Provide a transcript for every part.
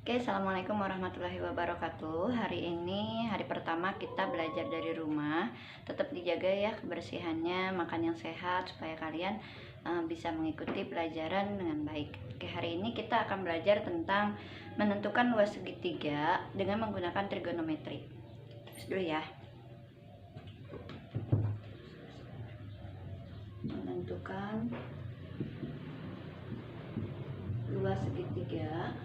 Oke, assalamualaikum warahmatullahi wabarakatuh. Hari ini hari pertama kita belajar dari rumah. Tetap dijaga ya kebersihannya, makan yang sehat supaya kalian bisa mengikuti pelajaran dengan baik. Oke, hari ini kita akan belajar tentang menentukan luas segitiga dengan menggunakan trigonometri. Terus dulu ya. Menentukan luas segitiga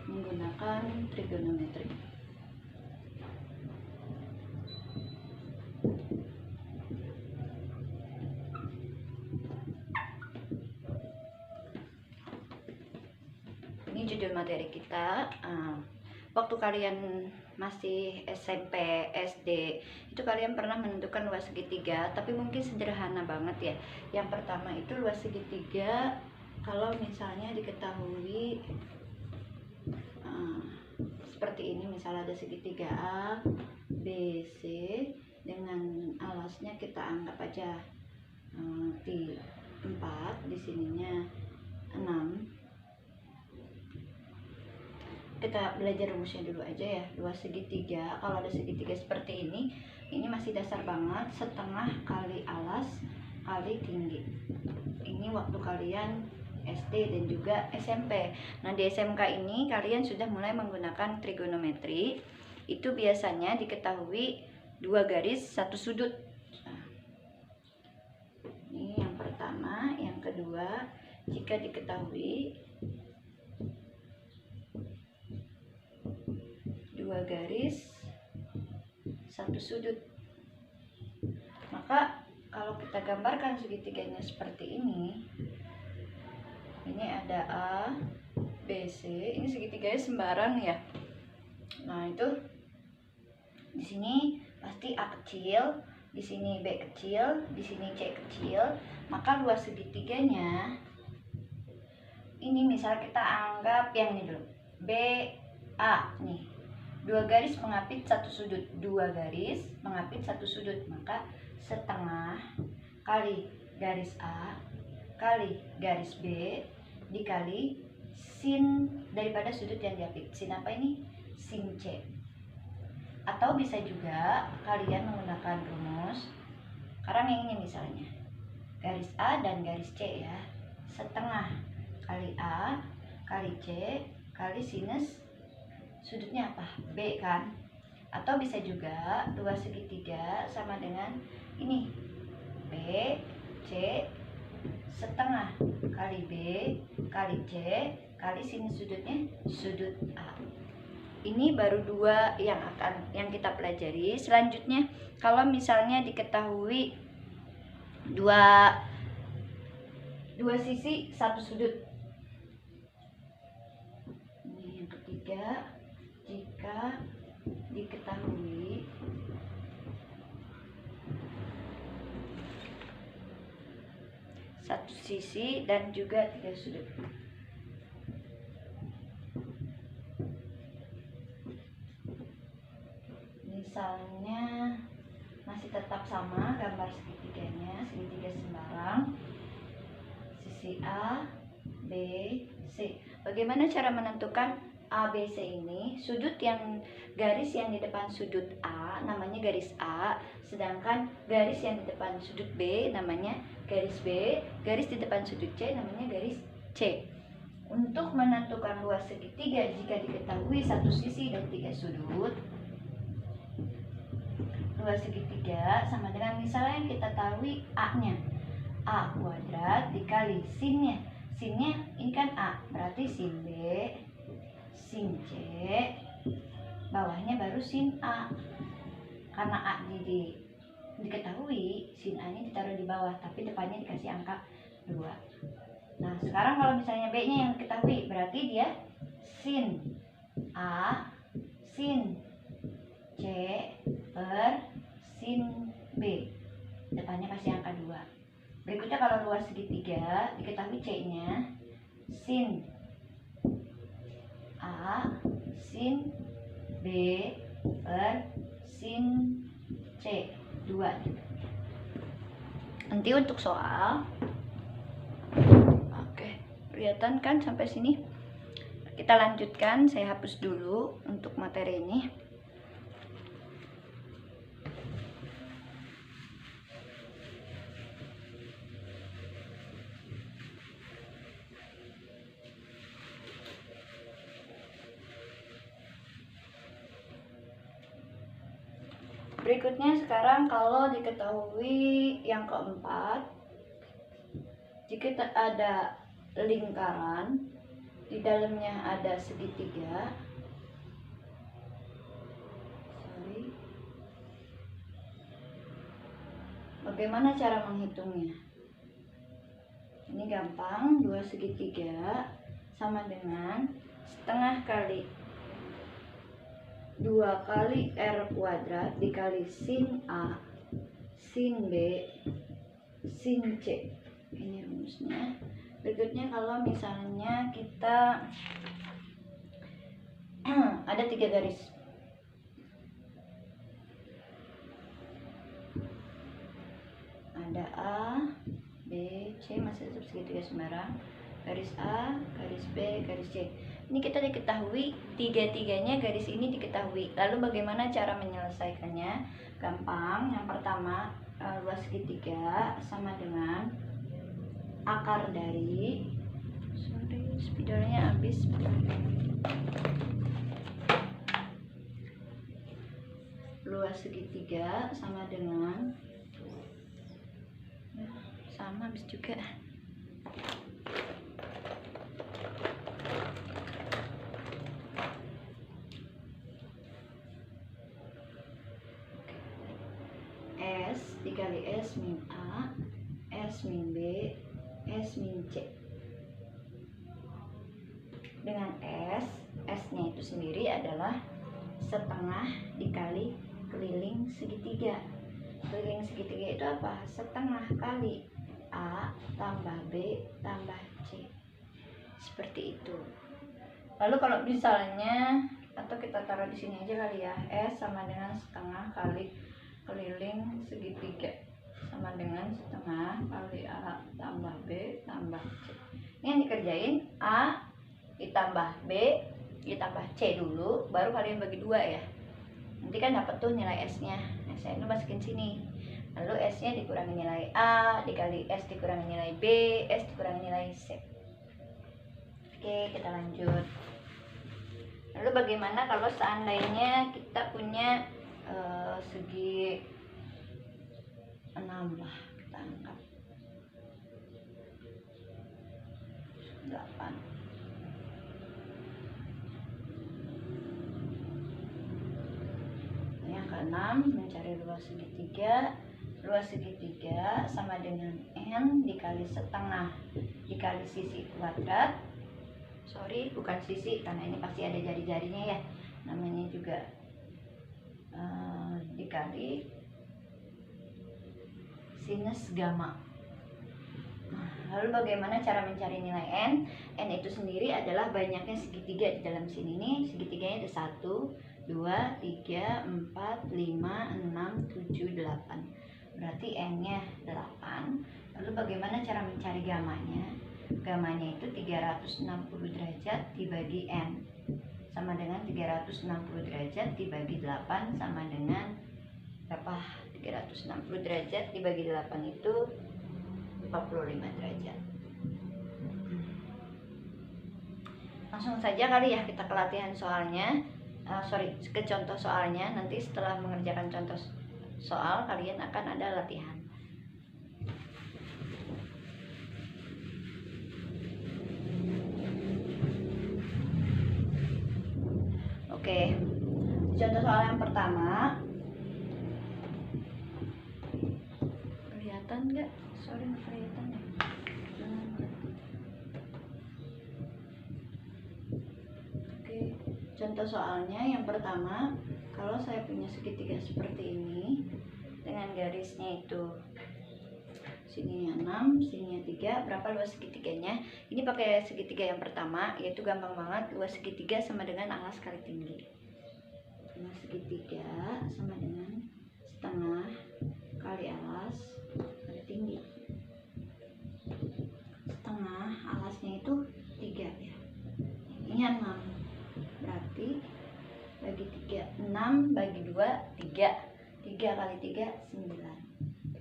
menggunakan trigonometri. Ini judul materi kita. Waktu kalian masih SMP, SD, itu kalian pernah menentukan luas segitiga, tapi mungkin sederhana banget ya. Yang pertama itu luas segitiga kalau misalnya diketahui seperti ini, misalnya ada segitiga A, B, C, dengan alasnya kita anggap aja di 4, di sininya 6. Kita belajar rumusnya dulu aja ya. Luas segitiga, kalau ada segitiga seperti ini masih dasar banget, setengah kali alas kali tinggi. Ini waktu kalian SD dan juga SMP. Nah, di SMK ini kalian sudah mulai menggunakan trigonometri. Itu biasanya diketahui 2 garis 1 sudut. Nah, ini yang pertama, yang kedua, jika diketahui 2 garis 1 sudut, maka kalau kita gambarkan segitiganya seperti ini ada A, B, C. Ini segitiganya sembarang ya. Nah, itu di sini pasti A kecil, di sini B kecil, di sini C kecil. Maka luas segitiganya ini misal kita anggap yang ini dulu, B, A nih. 2 garis mengapit 1 sudut, 2 garis mengapit 1 sudut, maka setengah kali garis A kali garis B dikali sin daripada sudut yang diapit. Sin apa ini? Sin C. Atau bisa juga kalian menggunakan rumus. Sekarang yang ini misalnya, garis A dan garis C ya. Setengah kali A kali C kali sinus sudutnya apa? B kan? Atau bisa juga luas segitiga sama dengan ini, B, C, setengah kali B kali C kali sinus sudutnya sudut A. Ini baru 2 yang kita pelajari. Selanjutnya, kalau misalnya diketahui dua sisi 1 sudut. Ini yang ketiga, jika diketahui satu sisi dan juga 3 sudut. Misalnya masih tetap sama gambar segitiganya, segitiga sembarang, sisi A, B, C. Bagaimana cara menentukan A, B, C ini? Sudut yang garis yang di depan sudut A namanya garis A, sedangkan garis yang di depan sudut B namanya garis B, garis di depan sudut C namanya garis C. Untuk menentukan luas segitiga jika diketahui 1 sisi dan 3 sudut, luas segitiga sama dengan misalnya yang kita tahu A-nya, A kuadrat dikali sinnya. Sinnya ini kan A, berarti sin B, sin C, bawahnya baru sin A. Karena A diketahui, sin A nya ditaruh di bawah, tapi depannya dikasih angka 2. Nah, sekarang kalau misalnya B nya yang diketahui, berarti dia sin A sin C per sin B, depannya kasih angka 2. Berikutnya kalau luas segitiga diketahui C nya sin A sin B per sin C 2. Nanti untuk soal, oke, kelihatan kan sampai sini? Kita lanjutkan, saya hapus dulu untuk materi ini. Berikutnya sekarang kalau diketahui yang keempat, jika ada lingkaran, di dalamnya ada segitiga. Bagaimana cara menghitungnya? Ini gampang, 2 segitiga sama dengan setengah kali 2 kali R kuadrat dikali sin A, sin B, sin C. Ini rumusnya. Berikutnya kalau misalnya kita ada 3 garis. Ada A, B, C, masih tetap segitiga sembarang. Garis A, garis B, garis C. Ini kita diketahui tiga-tiganya garis ini diketahui. Lalu bagaimana cara menyelesaikannya? Gampang. Yang pertama, luas segitiga sama dengan akar dari, spidolnya habis. Luas segitiga sama dengan, sama habis juga. S dikali S min A, S min B, S min C. Dengan S-nya itu sendiri adalah setengah dikali keliling segitiga. Keliling segitiga itu apa? Setengah kali A tambah B tambah C. Seperti itu. Lalu kalau misalnya, atau kita taruh di sini aja kali ya, S sama dengan setengah kali keliling segitiga sama dengan setengah kali A tambah B tambah C. Ini yang dikerjain A ditambah B ditambah C dulu, baru kalian bagi 2 ya. Nanti kan dapat tuh nilai S-nya. Nah, saya itu masukin sini. Lalu S-nya dikurangi nilai A dikali S dikurangi nilai B, S dikurangi nilai C. Oke, kita lanjut. Lalu bagaimana kalau seandainya kita punya segi 6 lah, kita anggap 8. Yang ke-6, mencari luas segitiga. Luas segitiga sama dengan N dikali setengah dikali sisi kuadrat. Sorry, bukan sisi, karena ini pasti ada jari-jarinya ya, namanya juga dikali sinus gamma. Nah, lalu bagaimana cara mencari nilai N? N itu sendiri adalah banyaknya segitiga di dalam sini. Nih segitiganya ada 1, 2, 3, 4, 5, 6, 7, 8. Berarti N-nya 8. Lalu bagaimana cara mencari gamanya? Gamanya itu 360 derajat dibagi N sama dengan 360 derajat dibagi 8 sama dengan berapa? 360 derajat dibagi 8 itu 45 derajat. Langsung saja kali ya kita ke latihan soalnya, ke contoh soalnya. Nanti setelah mengerjakan contoh soal kalian akan ada latihan. Oke, contoh soal yang pertama. Kelihatan nggak? Sorry, nggak kelihatan ya. Oke, contoh soalnya yang pertama, kalau saya punya segitiga seperti ini dengan garisnya itu sininya 6, sininya 3, berapa luas segitiganya? Ini pakai segitiga yang pertama, yaitu gampang banget. Luas segitiga sama dengan alas kali tinggi. Luas segitiga sama dengan setengah kali alas kali tinggi. Setengah alasnya itu 3 ya. Ini segitinya 6. Berarti bagi 3, 6 bagi 2, 3. 3 kali 3, 9.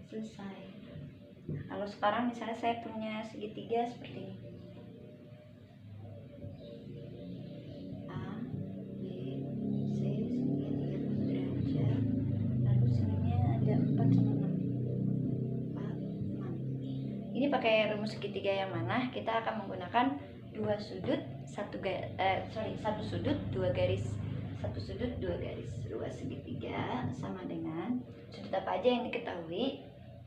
Selesai. Nah, kalau sekarang misalnya saya punya segitiga seperti ini. A, B, C, sininya 30 derajat. Lalu sininya ada 4 sama 6. 4, 6. Ini pakai rumus segitiga yang mana? Kita akan menggunakan dua sudut, satu sudut, dua garis. Satu sudut, dua garis. Ruas segitiga sama dengan sudut apa aja yang diketahui,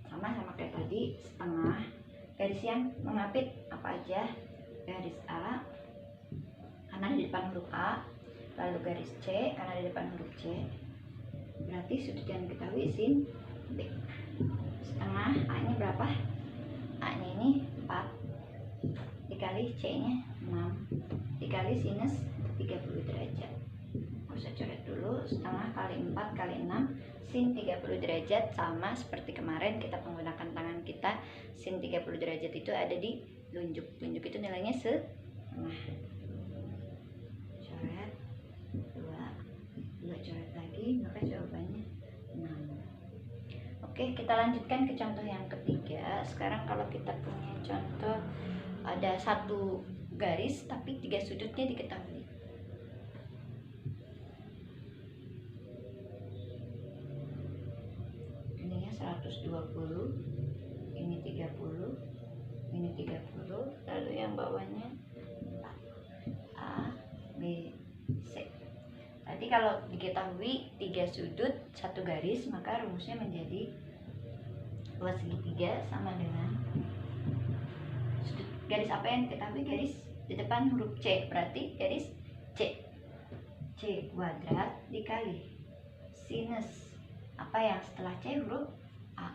sama kayak tadi, setengah. Garis yang mengapit apa aja? Garis A karena di depan huruf A, lalu garis C karena di depan huruf C. Berarti sudut yang diketahui sin B. Setengah A nya berapa? A nya ini 4 dikali C nya 6 dikali sinus 30 derajat. Usah coret dulu. Setengah kali 4 kali 6 sin 30 derajat, sama seperti kemarin kita menggunakan tangan kita. Sin 30 derajat itu ada di lunjuk. Lunjuk itu nilainya setengah. Coret 2 coret lagi, maka jawabannya 6. Oke, kita lanjutkan ke contoh yang ketiga. Sekarang kalau kita punya contoh ada satu garis tapi 3 sudutnya diketahui. Ininya 120, ini 30, ini 30, lalu yang bawahnya 4. A, B, C. Tadi kalau diketahui 3 sudut 1 garis, maka rumusnya menjadi ruas segitiga sama dengan sudut garis apa yang diketahui? Garis di depan huruf C, berarti garis C. C kuadrat dikali sinus apa yang setelah C? Huruf A.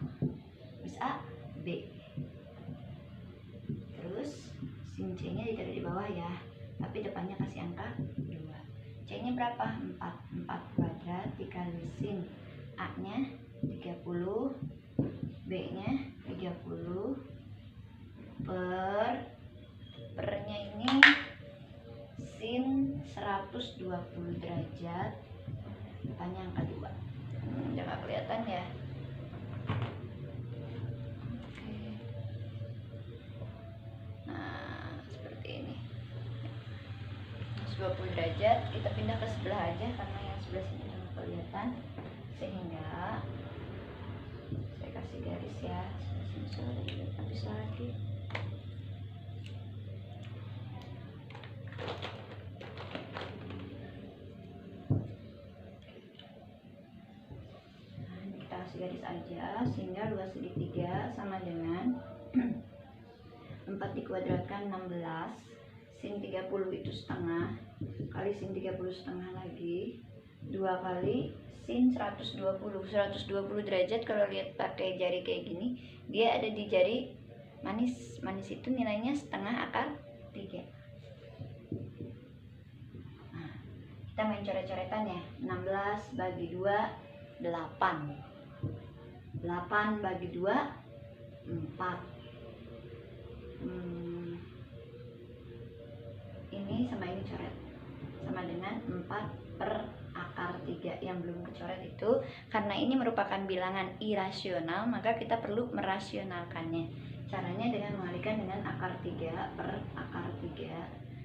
Terus A, B. Terus sin C nya ditaruh di bawah ya, tapi depannya kasih angka 2. C nya berapa? 4. 4 kuadrat dikali sin A nya 30, B nya 30 pernya ini sin 120 derajat, depannya angka 2. Jangan kelihatan ya. Oke. Nah, seperti ini. 120 derajat, kita pindah ke sebelah aja karena yang sebelah sini nggak kelihatan. Sehingga saya kasih garis ya. Habis lagi. Garis aja, sehingga ruas segitiga sama dengan 4 dikuadratkan 16, sin 30 itu setengah, kali sin 30 setengah lagi, 2 kali sin 120 derajat. Kalau lihat pakai jari kayak gini, dia ada di jari manis. Manis itu nilainya setengah akar 3. Nah, kita main coret-coretan ya. 16 bagi 2, 8. 8 bagi 2, 4. Ini sama ini coret, sama dengan 4 per akar 3 yang belum kecoret itu. Karena ini merupakan bilangan irasional, maka kita perlu merasionalkannya. Caranya dengan mengalihkan dengan akar 3 per akar 3.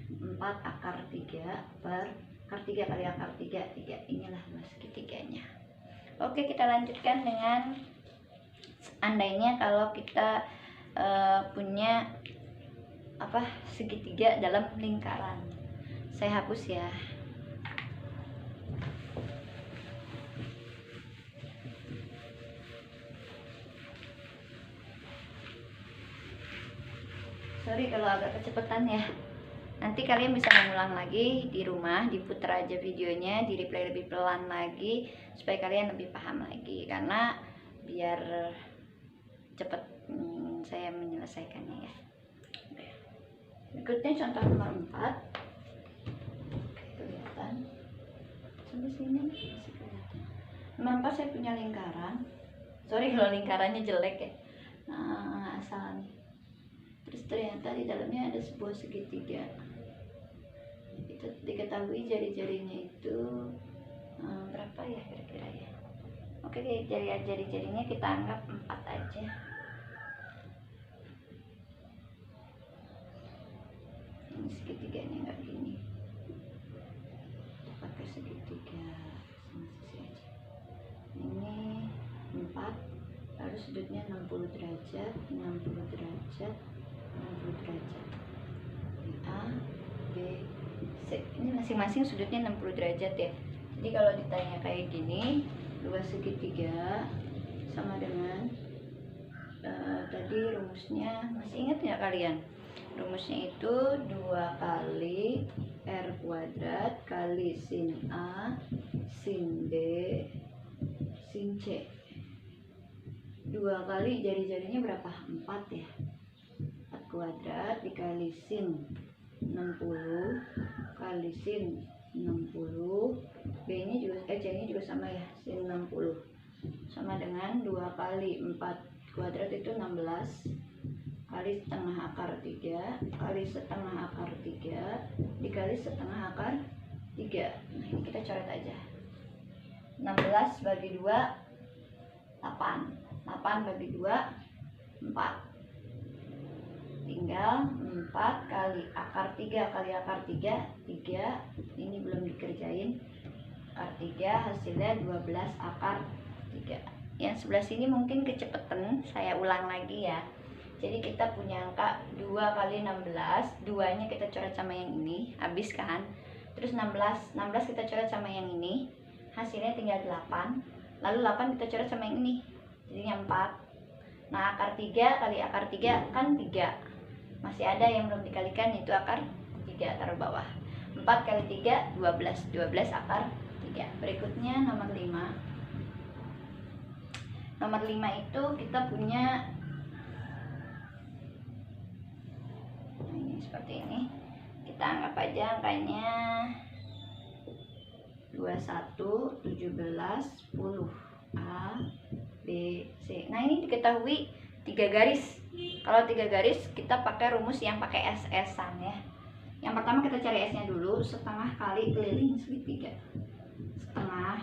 4 akar 3 per akar 3 kali akar 3. Inilah ruas segitiganya. Oke, kita lanjutkan dengan seandainya kalau kita punya segitiga dalam lingkaran. Saya hapus ya. Sorry kalau agak kecepatan ya. Nanti kalian bisa mengulang lagi di rumah, diputar aja videonya, di replay lebih pelan lagi supaya kalian lebih paham lagi, karena biar cepat saya menyelesaikannya ya. Berikutnya contoh nomor 4. Kelihatan sampai sini masih kelihatan. Nomor 4 saya punya lingkaran. Sorry kalau lingkarannya jelek ya. Nah, asal nih. Terus ternyata di dalamnya ada sebuah segitiga. Itu diketahui jari-jarinya itu berapa ya kira-kira ya. Oke, jari-jarinya kita anggap 4 aja. Ini segitiganya nggak gini, pakai segitiga sama sisi aja. Ini 4, lalu sudutnya 60 derajat, 60 derajat, 60 derajat. A, B, C. Ini masing-masing sudutnya 60 derajat ya. Jadi kalau ditanya kayak gini, 2 segitiga sama dengan tadi rumusnya, masih ingat nggak kalian? Rumusnya itu 2 kali R kuadrat kali sin A sin B sin C. 2 kali jari-jarinya berapa? 4 ya. 4 kuadrat dikali sin 60 kali sin 60, B nya juga C nya juga sama ya, sin 60 sama dengan 2 kali 4 kuadrat itu 16 kali setengah akar 3 kali setengah akar 3 dikali setengah akar 3. Nah, ini kita coret aja. 16 bagi 2 8, 8 bagi 2 4, tinggal 4 kali akar 3 kali akar 3 ini belum dikerjain. Akar 3 hasilnya 12 akar 3. Yang sebelah sini mungkin kecepetan, saya ulang lagi ya. Jadi kita punya angka 2 kali 16, 2 nya kita coret sama yang ini, habis kan. Terus 16 kita coret sama yang ini, hasilnya tinggal 8. Lalu 8 kita coret sama yang ini, jadinya 4. Nah, akar 3 kali akar 3 kan 3. Masih ada yang belum dikalikan, itu akar 3, taruh bawah. 4 kali 3 12, 12 akar 3. Berikutnya nomor 5. Nomor 5 itu kita punya ini seperti ini. Kita anggap aja angkanya 21, 17, 10. A, B, C. Nah, ini diketahui 3 garis. Kalau 3 garis kita pakai rumus yang pakai SS-an ya. Yang pertama kita cari S-nya dulu, setengah kali keliling segitiga. Setengah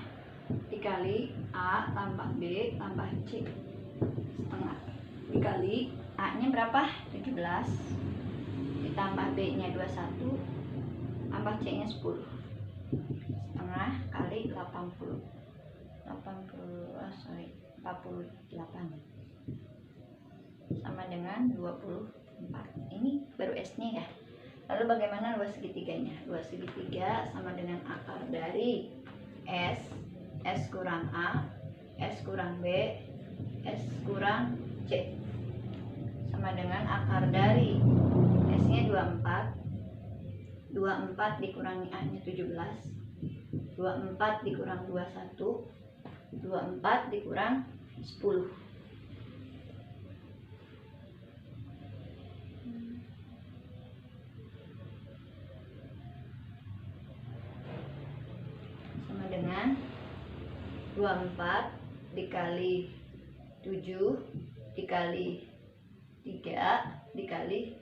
dikali A tambah B tambah C. Setengah dikali A-nya berapa? 17. Ditambah B-nya 21 tambah C-nya 10. Setengah kali 48 sama dengan 24. Ini baru S-nya ya. Lalu bagaimana 2 segitiganya? 2 segitiga sama dengan akar dari S kurang A, S kurang B, S kurang C, sama dengan akar dari S-nya 24, 24 dikurangi A-nya 17, 24 dikurang 21, 24 dikurang 10. Sama dengan 24 dikali 7 dikali 3 dikali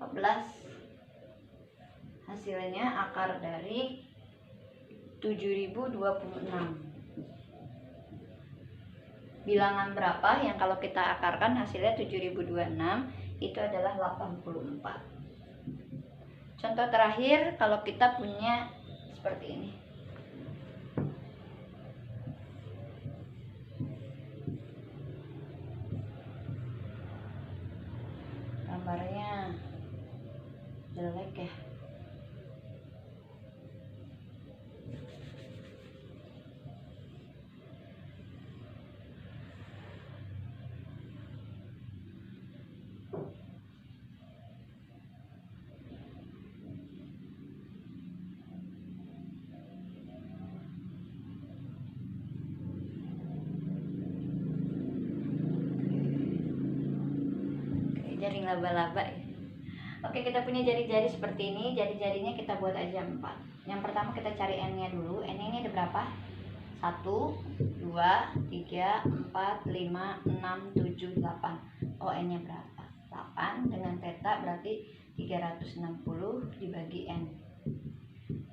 14. Hasilnya akar dari 7026. Bilangan berapa yang kalau kita akarkan hasilnya 7026? Itu adalah 84. Contoh terakhir, kalau kita punya seperti ini. Gambarnya jelek ya. Jaring laba-laba ya. Oke, kita punya jari-jari seperti ini. Jari-jarinya kita buat aja 4. Yang pertama kita cari N-nya dulu. N-nya ini ada berapa? 1, 2, 3, 4, 5, 6, 7, 8. Oh, N-nya berapa? 8 dengan theta berarti 360 dibagi N.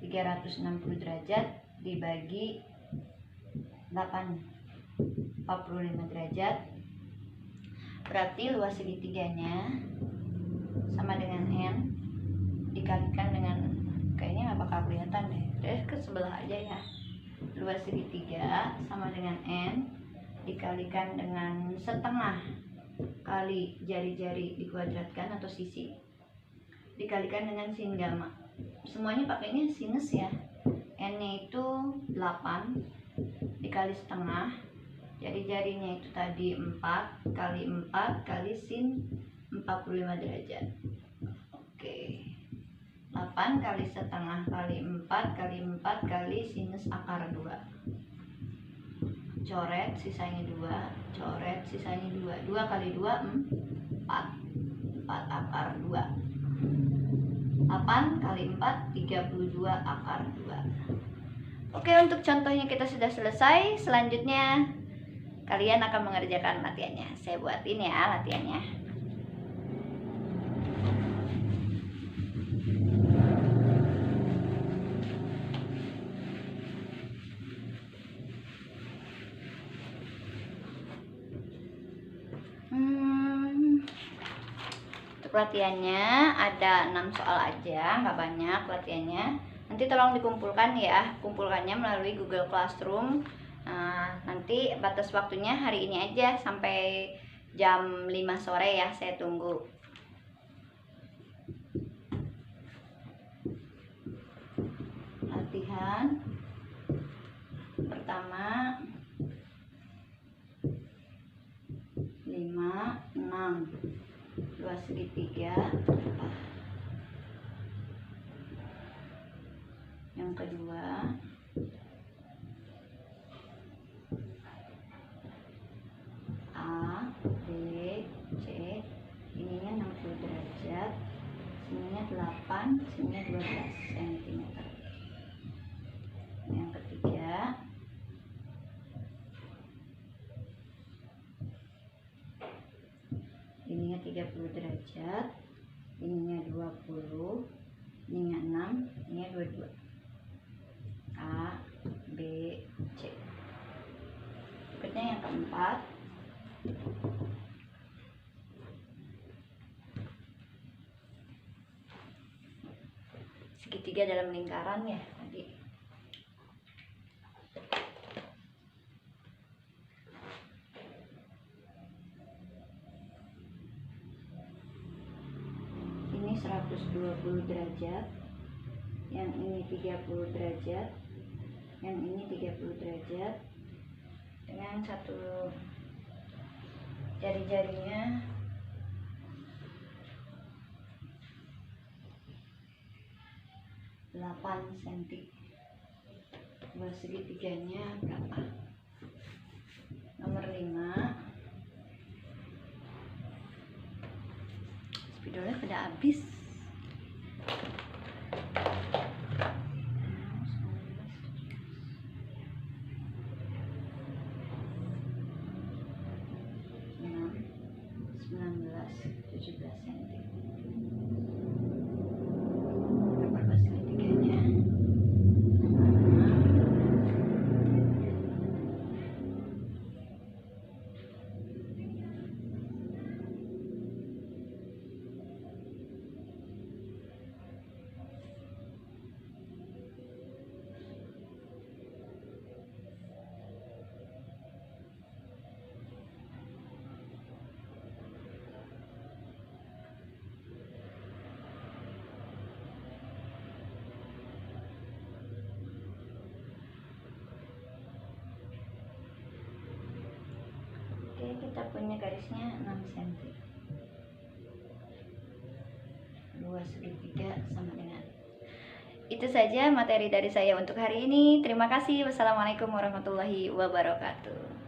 360 derajat dibagi 8, 45 derajat. Berarti luas segitiganya sama dengan N dikalikan dengan, kayaknya nggak bakal kelihatan deh, terus ke sebelah aja ya. Luas segitiga sama dengan N dikalikan dengan setengah kali jari-jari dikuadratkan atau sisi dikalikan dengan sin gamma. Semuanya pakainya sinus ya. N-nya itu 8 dikali setengah, jari-jarinya itu tadi 4 kali 4 kali sin 45 derajat. Oke, 8 kali setengah kali 4 kali 4 kali sinus akar 2. Coret sisanya 2, coret sisanya 2. 2 kali 2 4, 4 akar 2. 8 kali 4 32 akar 2. Oke, untuk contohnya kita sudah selesai. Selanjutnya kalian akan mengerjakan latihannya. Saya buatin ya latihannya. Untuk latihannya ada 6 soal aja, nggak banyak latihannya. Nanti tolong dikumpulkan ya, kumpulkannya melalui Google Classroom. Nanti batas waktunya hari ini aja sampai jam 5 sore ya, saya tunggu. Latihan pertama 5, 6, luas segitiga. Yang kedua A, B, C, ininya 60 derajat, sininya 8, sininya 12 cm. Yang ketiga ininya 30 derajat, ininya 20, ininya 6, ininya 22. A, B, C. Berikutnya yang keempat segitiga dalam lingkaran ya tadi. Ini 120 derajat, yang ini 30 derajat, yang ini 30 derajat, dengan satu jari-jarinya delapan cm. Luas segitiganya berapa? Nomor 5. Spidolnya pada habis. Kita punya garisnya 6 cm. Luas segitiga sama dengan. Itu saja materi dari saya untuk hari ini. Terima kasih. Wassalamualaikum warahmatullahi wabarakatuh.